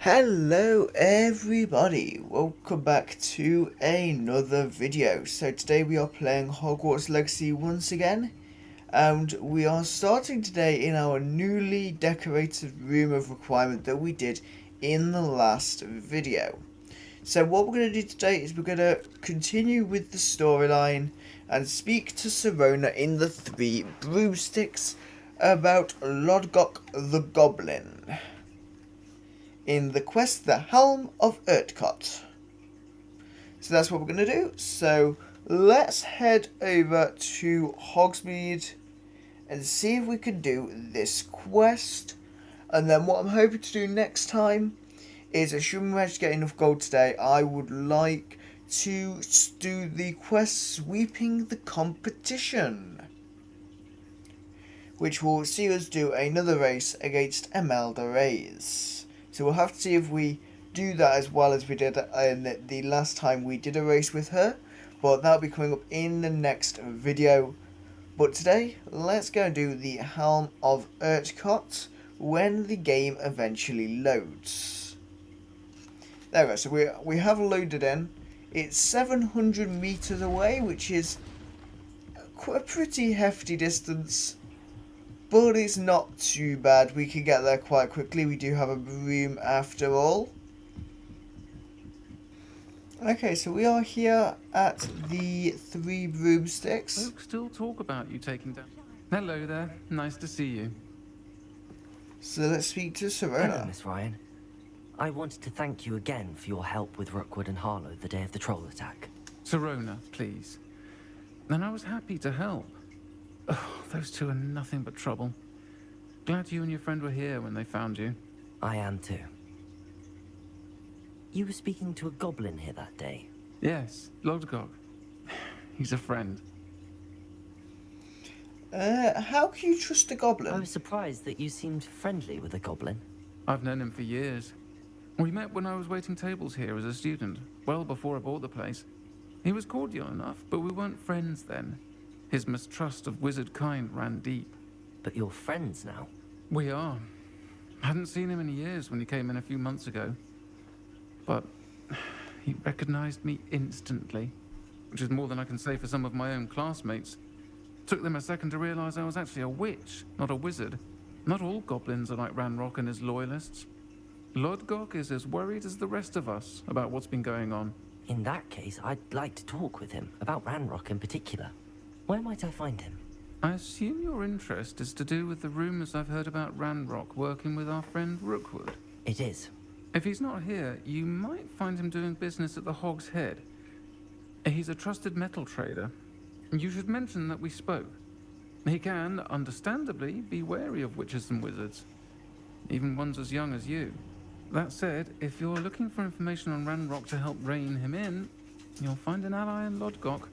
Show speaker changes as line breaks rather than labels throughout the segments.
Hello everybody, welcome back to another video. So today we are playing Hogwarts Legacy once again, and we are starting today in our newly decorated room of requirement that we did in the last video. So what we're going to do today is we're going to continue with the storyline and speak to Sirona in the Three Broomsticks about Lodgock the Goblin in the quest The Helm of Urtkot. So that's what we're going to do. So let's head over to Hogsmeade and see if we can do this quest. And then what I'm hoping to do next time is, assuming we manage to get enough gold today, I would like to do the quest Sweeping the Competition, which will see us do another race against Imelda Reyes. So we'll have to see if we do that as well as we did the last time we did a race with her. But that'll be coming up in the next video. But today, let's go and do the Helm of Urtkot when the game eventually loads. There we go, so we have loaded in. It's 700 meters away, which is a pretty hefty distance. But it's not too bad. We can get there quite quickly. We do have a broom after all. Okay, so we are here at the Three Broomsticks.
Folks still talk about you taking down. Hello there. Nice to see you.
So let's speak to
Hello,
Sirona.
Miss Ryan. I wanted to thank you again for your help with Rookwood and Harlow the day of the troll attack.
Sirona, please. And I was happy to help. Oh, those two are nothing but trouble. Glad you and your friend were here when they found you.
I am too. You were speaking to a goblin here that day.
Yes, lodgock. He's a friend.
How can you trust a goblin?
I was surprised that you seemed friendly with a goblin.
I've known him for years. We met when I was waiting tables here as a student, well before I bought the place. He was cordial enough, but we weren't friends then. His mistrust of wizard kind ran deep.
But you're friends now.
We are. Hadn't seen him in years when he came in a few months ago. But he recognized me instantly, which is more than I can say for some of my own classmates. Took them a second to realize I was actually a witch, not a wizard. Not all goblins are like Ranrock and his loyalists. Lodgock is as worried as the rest of us about what's been going on.
In that case, I'd like to talk with him, about Ranrock in particular. Where might I find him?
I assume your interest is to do with the rumors I've heard about Ranrock working with our friend Rookwood.
It is.
If he's not here, you might find him doing business at the Hog's Head. He's a trusted metal trader. You should mention that we spoke. He can, understandably, be wary of witches and wizards, even ones as young as you. That said, if you're looking for information on Ranrock to help rein him in, you'll find an ally in Lodgock.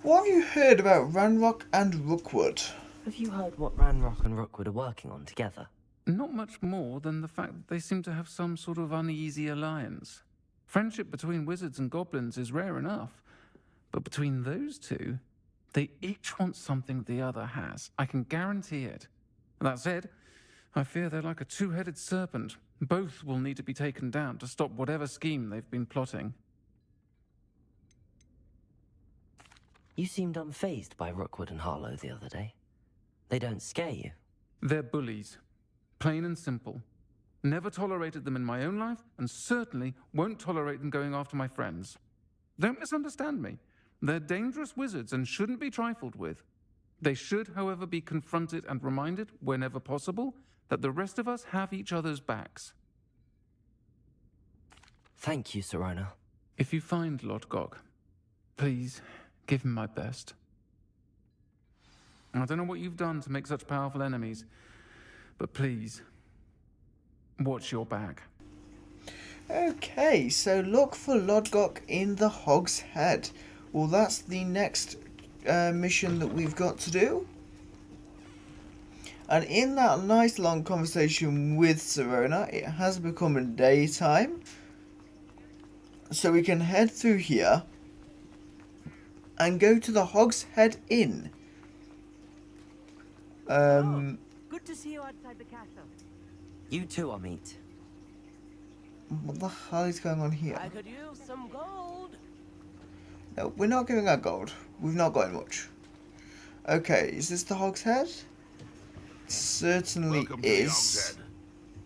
What have you heard about Ranrock and Rookwood?
Have you heard what Ranrock and Rookwood are working on together?
Not much more than the fact that they seem to have some sort of uneasy alliance. Friendship between wizards and goblins is rare enough, but between those two, they each want something the other has. I can guarantee it. That said, I fear they're like a two-headed serpent. Both will need to be taken down to stop whatever scheme they've been plotting.
You seemed unfazed by Rookwood and Harlow the other day. They don't scare you.
They're bullies. Plain and simple. Never tolerated them in my own life, and certainly won't tolerate them going after my friends. Don't misunderstand me. They're dangerous wizards and shouldn't be trifled with. They should, however, be confronted and reminded, whenever possible, that the rest of us have each other's backs.
Thank you, Sirona.
If you find Lodgock, please give him my best. I don't know what you've done to make such powerful enemies, but please, watch your back.
Okay, so look for Lodgock in the Hog's Head. Well, that's the next mission that we've got to do. And in that nice long conversation with Sirona, it has become daytime. So we can head through here and go to the Hog's Head Inn.
Good to see you outside the castle.
You too are meat.
What the hell is going on here?
I could use some gold.
No, we're not giving out gold. We've not got much. Okay, is this the Hogshead? Certainly
Welcome to the
is.
Hogshead.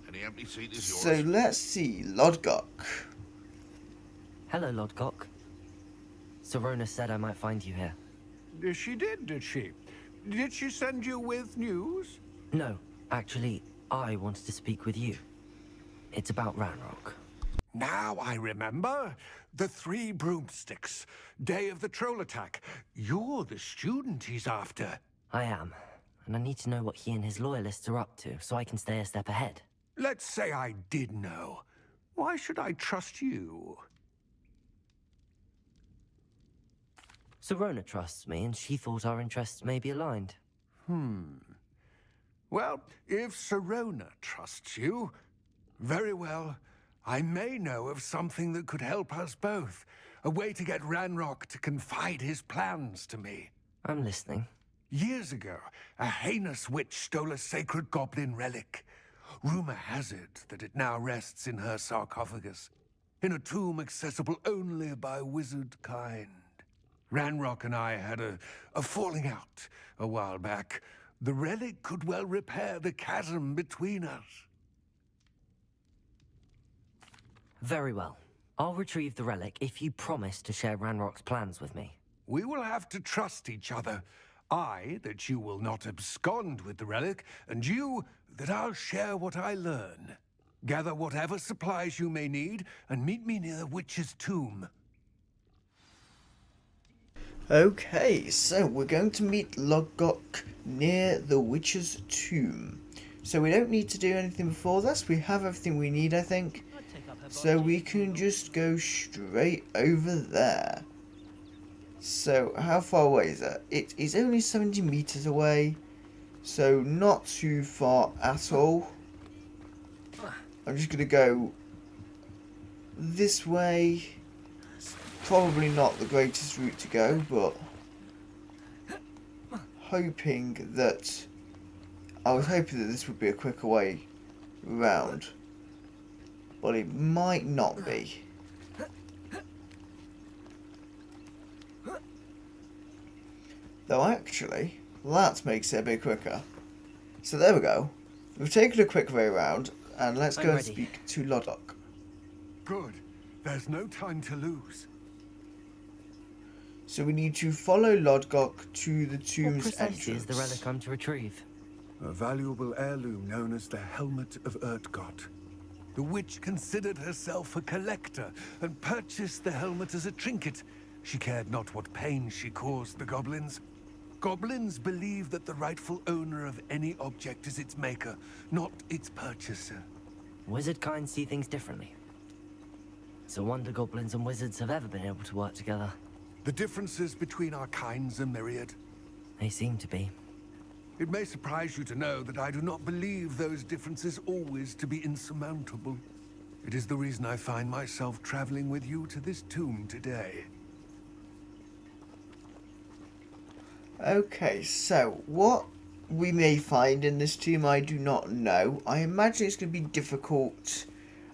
Any empty seat is
So
yours.
let's see, Lodgock.
Hello, Lodgock. Serona said I might find you here.
She did she? Did she send you with news?
No, actually, I wanted to speak with you. It's about Ranrock.
Now I remember. The 3 broomsticks. Day of the troll attack. You're the student he's after.
I am, and I need to know what he and his loyalists are up to so I can stay a step ahead.
Let's say I did know. Why should I trust you?
Serona trusts me, and she thought our interests may be aligned.
Well, if Serona trusts you, very well. I may know of something that could help us both. A way to get Ranrock to confide his plans to me.
I'm listening.
Years ago, a heinous witch stole a sacred goblin relic. Rumor has it that it now rests in her sarcophagus, in a tomb accessible only by wizard kind. Ranrock and I had a falling out a while back. The relic could well repair the chasm between us.
Very well. I'll retrieve the relic if you promise to share Ranrock's plans with me.
We will have to trust each other. I, that you will not abscond with the relic, and you, that I'll share what I learn. Gather whatever supplies you may need, and meet me near the witch's tomb.
Okay, so we're going to meet Lodgock near the witch's tomb. So we don't need to do anything before this. We have everything we need, I think. So we can just go straight over there. So how far away is that? It is only 70 meters away. So not too far at all. I'm just going to go this way. Probably not the greatest route to go, but hoping that I was hoping that this would be a quicker way round, but it might not be. Though actually, that makes it a bit quicker. So there we go. We've taken a quick way around, and let's
I'm
go and
ready.
speak to Lodgock.
Good. There's no time to lose.
So we need to follow Lodgock to the
What
tomb's
precisely is
entrance.
the relic I'm to retrieve?
A valuable heirloom known as the Helmet of Urtkot. The witch considered herself a collector and purchased the helmet as a trinket. She cared not what pain she caused the goblins. Goblins believe that the rightful owner of any object is its maker, not its purchaser.
Wizard kind see things differently. It's a wonder goblins and wizards have ever been able to work together.
The differences between our kinds are myriad.
They seem to be.
It may surprise you to know that I do not believe those differences always to be insurmountable. It is the reason I find myself traveling with you to this tomb today.
Okay, so what we may find in this tomb I do not know. I imagine it's going to be difficult,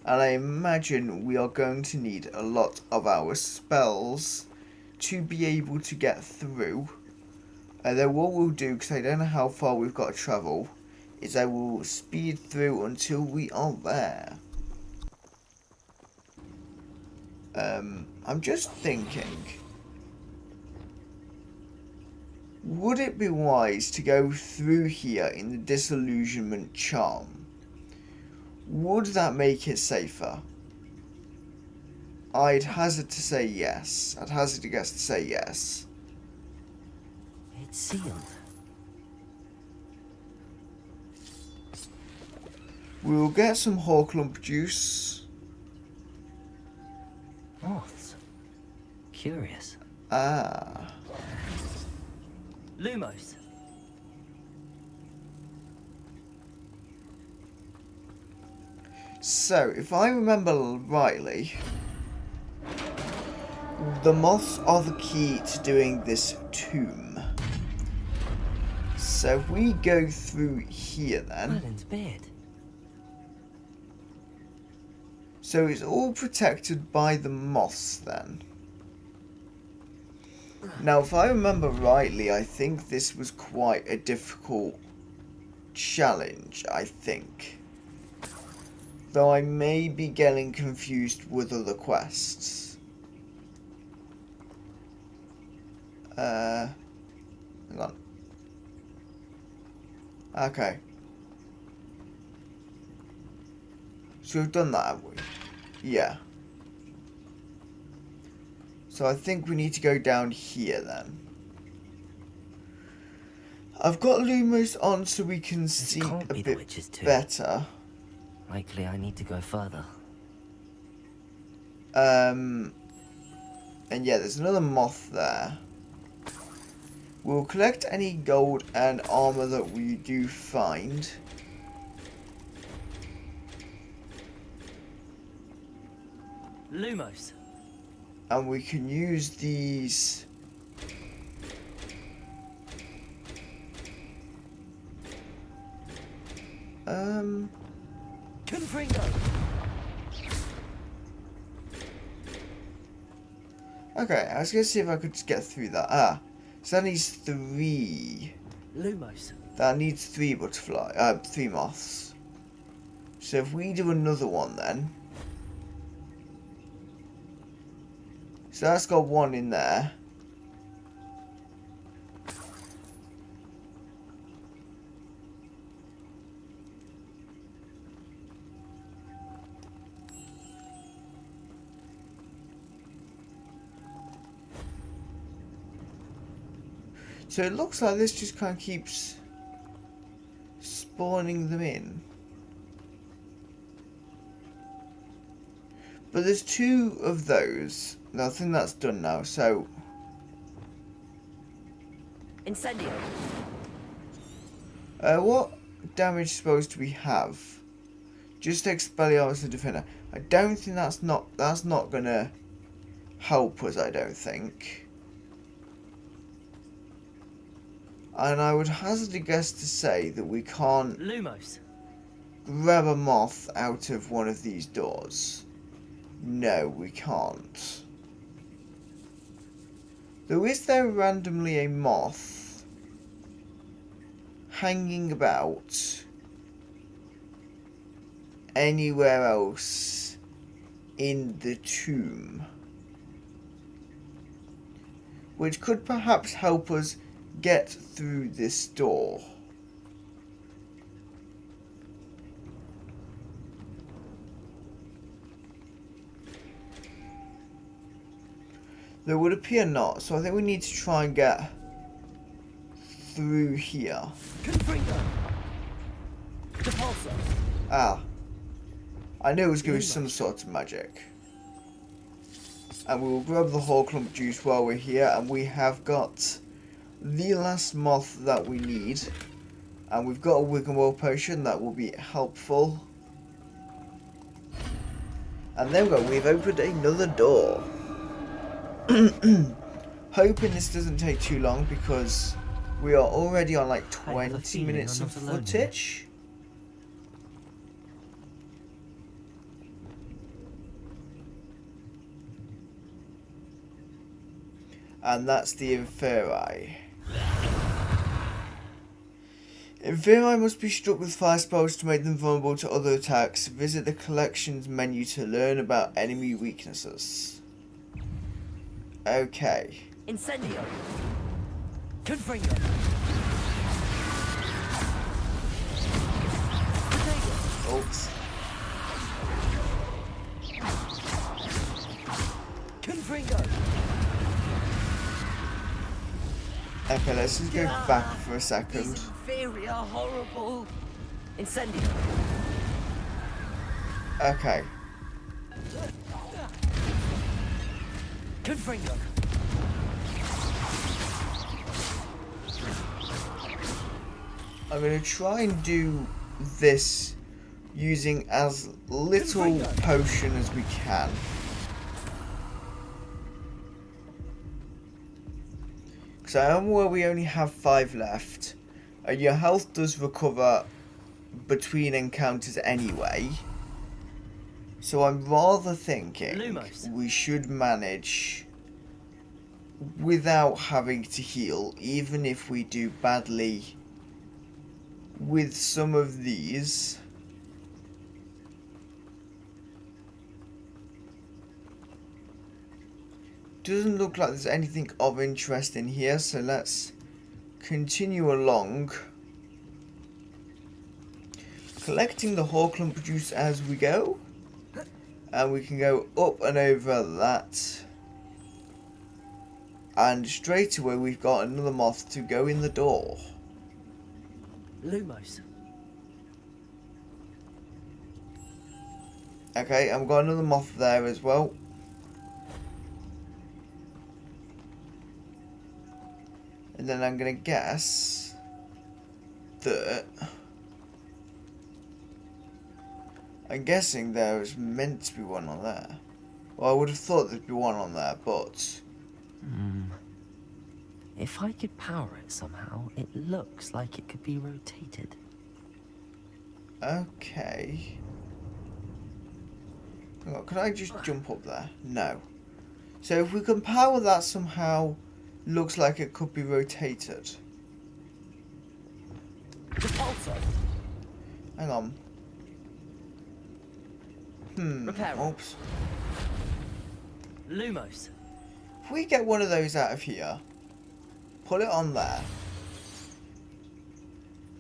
and I imagine we are going to need a lot of our spells to be able to get through. Then what we'll do, because I don't know how far we've got to travel, is I will speed through until we are there. I'm just thinking, would it be wise to go through here in the disillusionment charm? Would that make it safer? I'd hazard to say yes. I'd hazard a guess to say yes.
It's sealed.
We will get some Hawklump juice.
Moths. Curious.
Ah.
Lumos.
So, if I remember rightly, the moths are the key to doing this tomb. So if we go through here then,
Merlin's beard.
So it's all protected by the moss then. Now, if I remember rightly, I think this was quite a difficult challenge, I think. Though I may be getting confused with other quests. Hang on. Okay. So we've done that, have we? Yeah. So I think we need to go down here then. I've got Lumos on so we can see a bit better.
Likely I need to go further.
And yeah, there's another moth there. We'll collect any gold and armor that we do find.
Lumos.
And we can use these.
Confringo.
Okay, I was gonna see if I could just get through that. Ah, so that needs 3.
Lumos.
That needs 3 butterfly, 3 moths. So if we do another one then. So that's got 1 in there. So it looks like this just kind of keeps spawning them in. But there's 2 of those. No, I think that's done now, so...
Incendio.
What damage supposed do we have? Just Expelliarmus the Defender. I don't think that's not gonna help us, I don't think. And I would hazard a guess to say that we can't
Lumos.
grab a moth out of one of these doors. No, we can't. Though is there randomly a moth hanging about anywhere else in the tomb? Which could perhaps help us get through this door. There would appear not, so I think we need to try and get through here.
Confringo. Depulso.
Ah. I knew it was going to be some sort of magic. And we will grab the whole clump juice while we're here, and we have got the last moth that we need. And we've got a Wiggenwell potion that will be helpful. And there we go, we've opened another door. Hoping this doesn't take too long because we are already on like 20 minutes of footage. And that's the Inferi. Inferi must be struck with fire spells to make them vulnerable to other attacks. Visit the collections menu to learn about enemy weaknesses. Okay.
Incendio. Confringo.
Oops.
Confringo.
Okay, let's just go back for a second.
Inferi are horrible. Incendio.
Okay.
Confringo.
I'm going to try and do this using as little potion as we can. Because I am where we only have 5 left. Your health does recover between encounters anyway. So I'm rather thinking
Lumos.
we should manage without having to heal, even if we do badly with some of these. Doesn't look like there's anything of interest in here, so let's continue along, collecting the Hawklump juice as we go, and we can go up and over that, and straight away we've got another moth to go in the door.
Lumos.
Okay, and we've got another moth there as well. And then I'm gonna guess that I'm guessing there is meant to be one on there. Well, I would have thought there'd be one on there, but
If I could power it somehow, it looks like it could be rotated.
okay. Hang on, can I just jump up there? No. So if we can power that somehow, looks like it could be rotated.
Repulsor.
Hang on.
Repair.
Oops.
Lumos.
If we get one of those out of here, put it on there.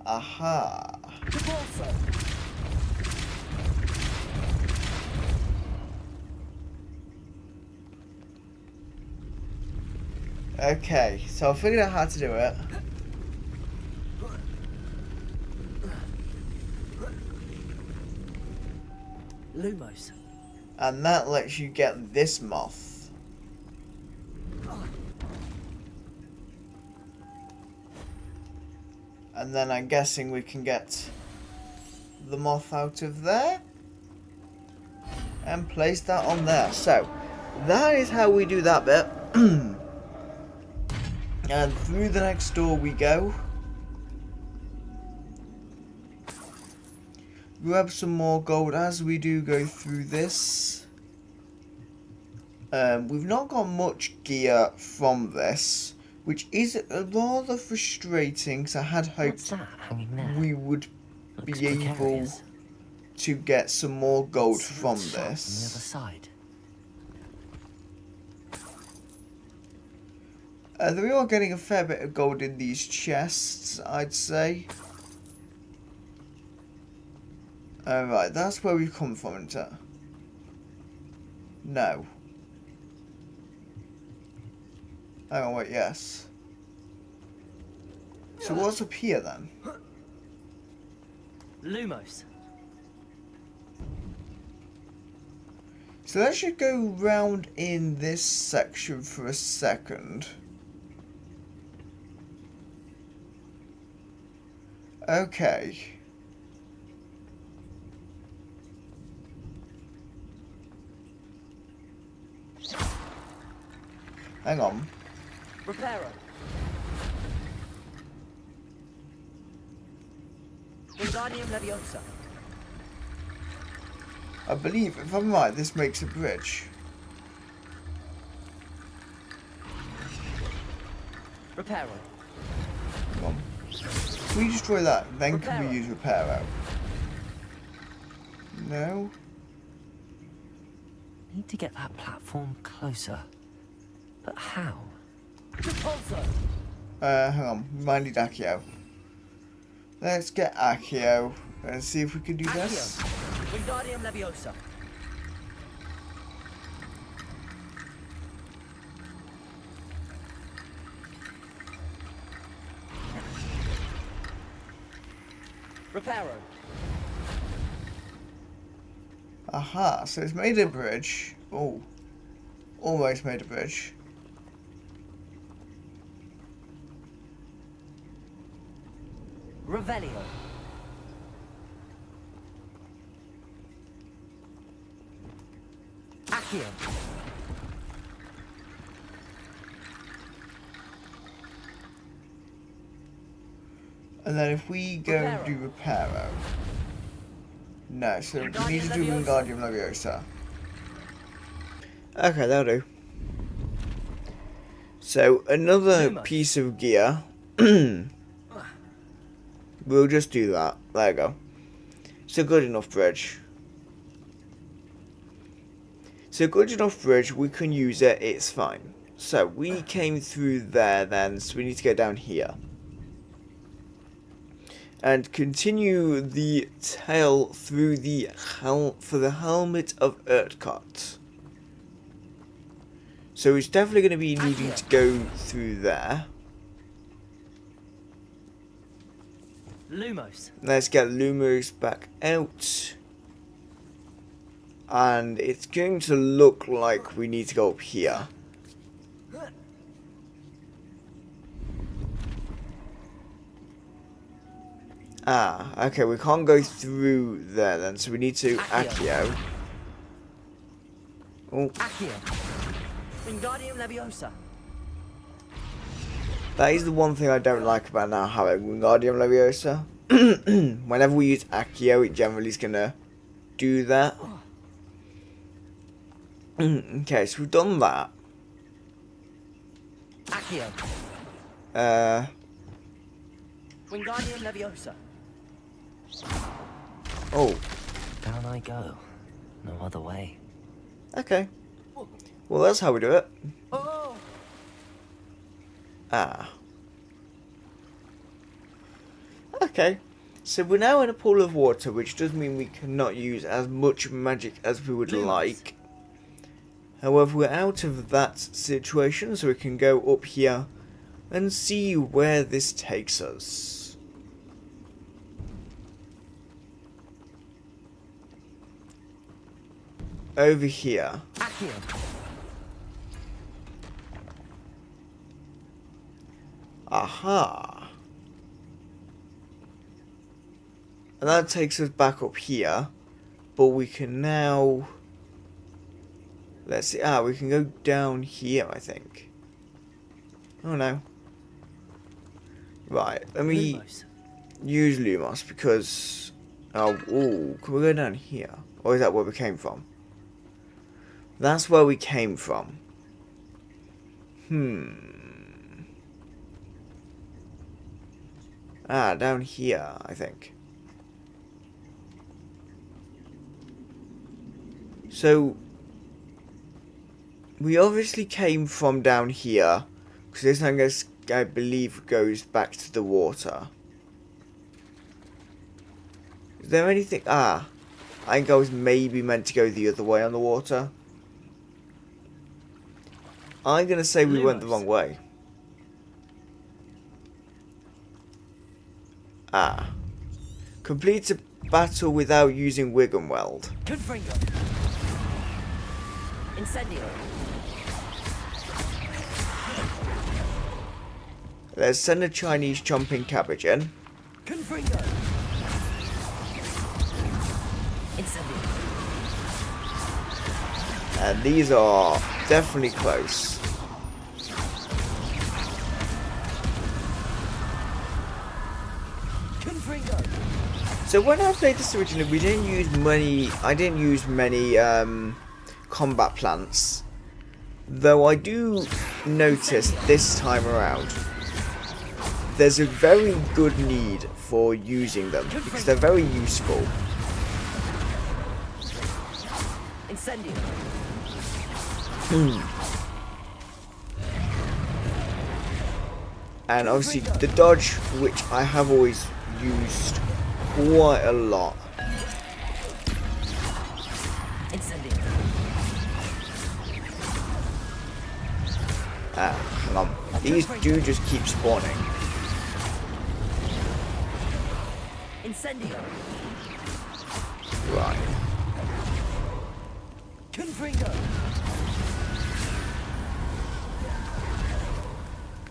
Aha.
Repulsor.
Okay, so I figured out how to do it.
Lumos.
And that lets you get this moth. And then I'm guessing we can get the moth out of there and place that on there. So that is how we do that bit. And through the next door we go. Grab some more gold as we do go through this. We've not got much gear from this, which is rather frustrating because I had
What's
hoped
that hanging there?
we would
Looks
be able
precarious.
to get some more gold
Let's see
from
what's shot
this.
On the other side.
We are getting a fair bit of gold in these chests, I'd say. Alright, that's where we've come from, isn't it? No. Hang on, wait, yes. So what's up here then?
Lumos.
So let's just go round in this section for a second. Okay. Hang on.
Reparo. Wingardium Leviosa.
I believe, if I'm right, this makes a bridge.
Reparo.
Hang on. If we destroy that, then can we use repair out? No?
Need to get that platform closer. But how?
Hang on. We might need Accio. Let's get Accio and see if we can do this.
Wingardium Leviosa. Reparo.
Aha, so it's made a bridge. Oh. Almost made a bridge.
Revelio. Accio.
And then if we go and do Reparo. No, so we need to do Wingardium Leviosa. Okay, that'll do. So, another piece of gear. We'll just do that. There you go. So, good enough bridge. So, good enough bridge, we can use it, it's fine. So, we came through there then, so we need to go down here. And continue the tail through the for the helmet of Urtkot. So it's definitely going to be needing to go through there.
Lumos.
Let's get Lumos back out. And it's going to look like we need to go up here. Ah, okay, we can't go through there then, so we need to Accio. Oh.
Accio. Wingardium Leviosa.
That is the one thing I don't like about now having Wingardium Leviosa. Whenever we use Accio, it generally is going to do that. Okay, so we've done that.
Accio. Wingardium Leviosa.
Oh.
Down I go. No other way.
Okay. Well, that's how we do it.
Oh.
Ah. Okay. So we're now in a pool of water, which does mean we cannot use as much magic as we would like. However, we're out of that situation, so we can go up here and see where this takes us. Over here.
Accio.
Aha. And that takes us back up here. But we can now... Let's see. Ah, we can go down here, I think. Oh, no. Right, let me
Lumos.
use Lumos because... Oh, ooh, can we go down here? Or is that where we came from? That's where we came from. Ah, down here, I think. So, we obviously came from down here, because this thing, I believe, goes back to the water. Is there anything... Ah, I think I was maybe meant to go the other way on the water. I'm going to say we went the wrong way. Ah. Complete a battle without using Wiggenweld.
Confringo. Incendio.
Let's send a Chinese chomping cabbage in.
Confringo. Incendio.
And these are definitely close.
Confringo.
So when I played this originally, we didn't use many. I didn't use many combat plants, though I do notice this time around there's a very good need for using them because they're very useful.
Incendio.
And obviously the dodge, which I have always used quite a lot.
Incendio.
Ah, hang on. These do just keep spawning.
Incendio.
Right.
Confringo.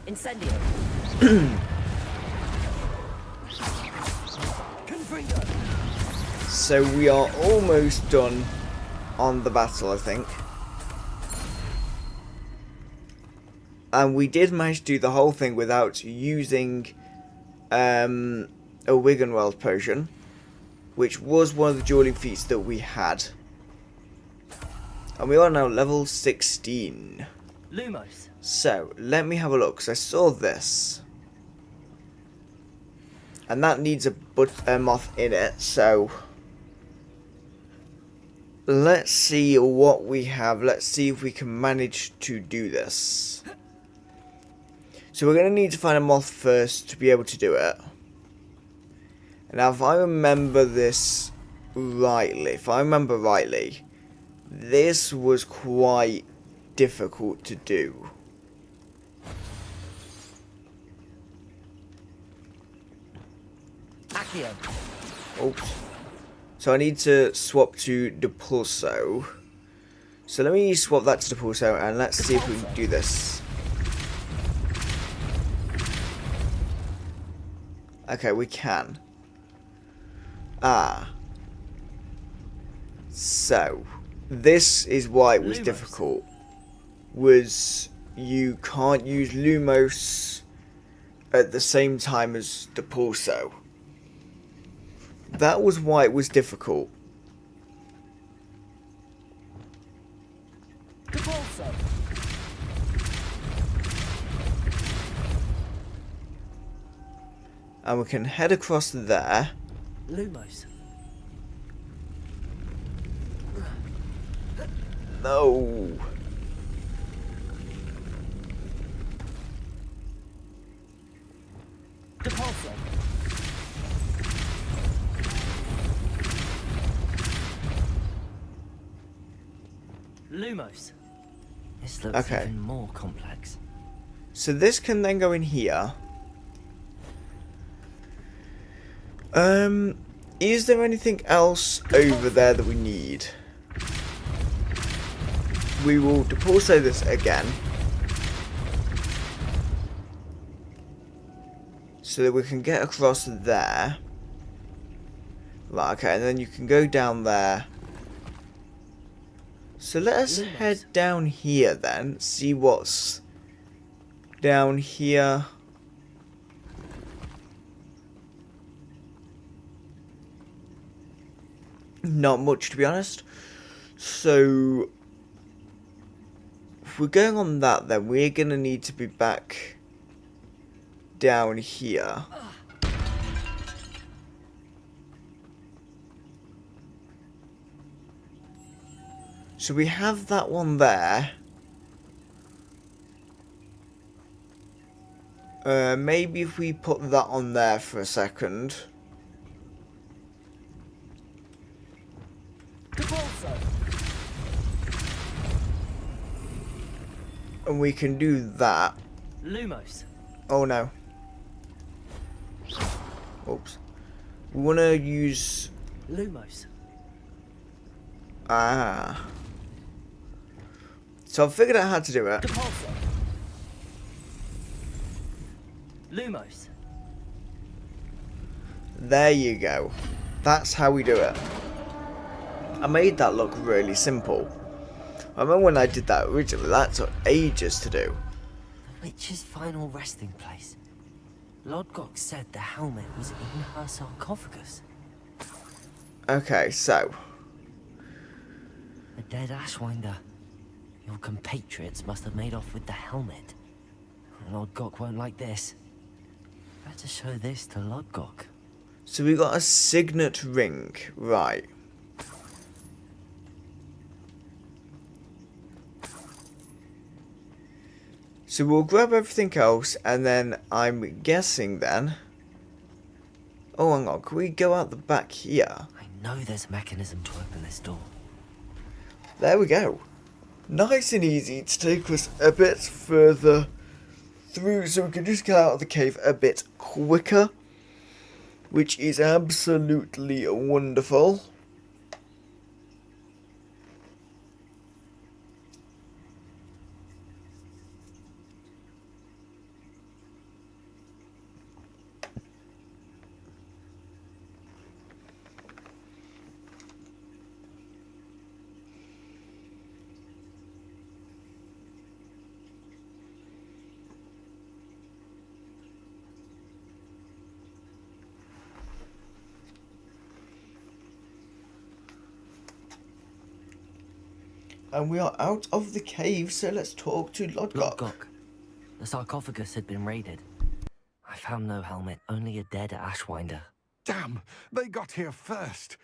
Incendio. Confringo.
So we are almost done on the battle, I think. And we did manage to do the whole thing without using a Wiggenweld potion. which was one of the dueling feats that we had. And we are now level 16.
Lumos.
So, let me have a look, because I saw this. And that needs a moth in it, so... let's see what we have. Let's see if we can manage to do this. So we're going to need to find a moth first to be able to do it. Now, if I remember this rightly, this was quite difficult to do.
Accio.
Oops. So I need to swap to Depulso. So let me swap that to Depulso and let's see if we can do this. Okay, we can. So this is why it was difficult. Was you can't use Lumos at the same time as Depulso. That was why it was difficult.
Depulso.
And we can head across there.
Lumos.
No.
Depulso. Lumos. This looks
Okay.
even more complex.
So this can then go in here. Is there anything else over there that we need? We will Depulso this again. So that we can get across there. Right, okay, and then you can go down there. So let us head down here then, see what's down here. Not much, to be honest. So if we're going on that, then we're going to need to be back down here. So we have that one there. Maybe if we put that on there for a second. And we can do that.
Lumos.
Oh no. Oops. We want to use...
Lumos.
So I've figured out how to do it.
Depulso. Lumos.
There you go. That's how we do it. I made that look really simple. I remember when I did that originally, that took ages to do.
The witch's final resting place. Lodgock said the helmet was in her sarcophagus.
Okay, so...
The dead Ashwinder. Your compatriots must have made off with the helmet. Lodgock won't like this. Better show this to Lodgock.
So we got a signet ring, right. So we'll grab everything else, and then I'm guessing then... Oh, hang on, can we go out the back here?
I know there's a mechanism to open this door.
There we go. Nice and easy to take us a bit further through, so we can just get out of the cave a bit quicker, which is absolutely wonderful. And we are out of the cave, so let's talk to Lodgock.
Lodgock. The sarcophagus had been raided. I found no helmet, only a dead Ashwinder.
Damn, they got here first.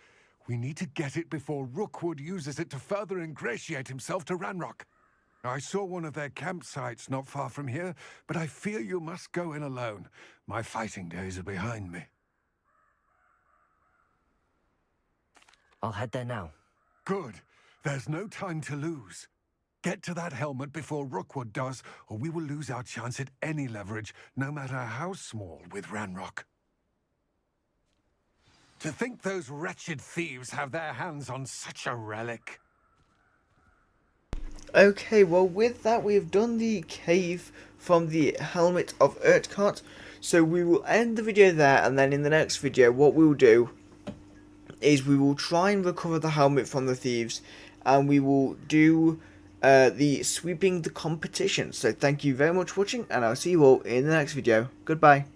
We need to get it before Rookwood uses it to further ingratiate himself to Ranrock. I saw one of their campsites not far from here, but I fear you must go in alone. My fighting days are behind me.
I'll head there now.
Good. There's no time to lose. Get to that helmet before Rookwood does, or we will lose our chance at any leverage, no matter how small, with Ranrock. To think those wretched thieves have their hands on such a relic.
Okay, well with that we have done the cave from the helmet of Urtkot, so we will end the video there, and then in the next video what we will do is we will try and recover the helmet from the thieves, and we will do the sweeping the competition. So thank you very much for watching, and I'll see you all in the next video. Goodbye.